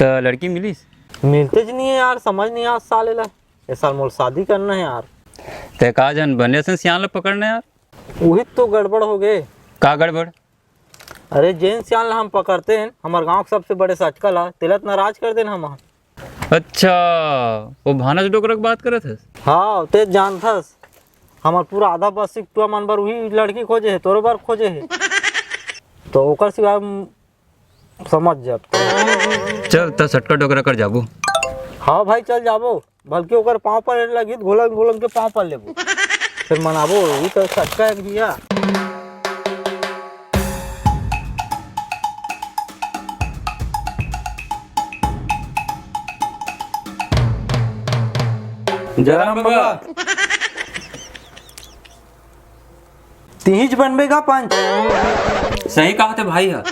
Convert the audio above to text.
तो लड़की मिलीस? मिलते ज नहीं है यार, समझ नहीं आज साले ला इस साल मोल शादी करना है यार। ते का जन बने से सियान ला पकड़ने यार। वही तो गड़बड़ हो गए। का गड़बड़? अरे जेन सियान ला हम पकड़ते हैं, हमारे गांव के सबसे बड़े सटका ला तिलत नाराज कर देना हम। अच्छा, वो भानस डोकरा की बात करत है। हाँ ते जानथस, हमार पूरा आधा बस टुआ मन बर वही लड़की खोजे है, तोरे बार खोजे है। तो ओकर सिवाय समझ जा। चल तो सटका डोकरा कर जाबू। हाँ भाई चल जाबो, बल्कि ओकर पाँव पर लगी घोलन घोलन के पाँव पर लेबो, फिर मनाबो। वही तो सटका है भैया। जयराम बाबा। तीज बनबेगा पंच। सही कहा थे भाई है।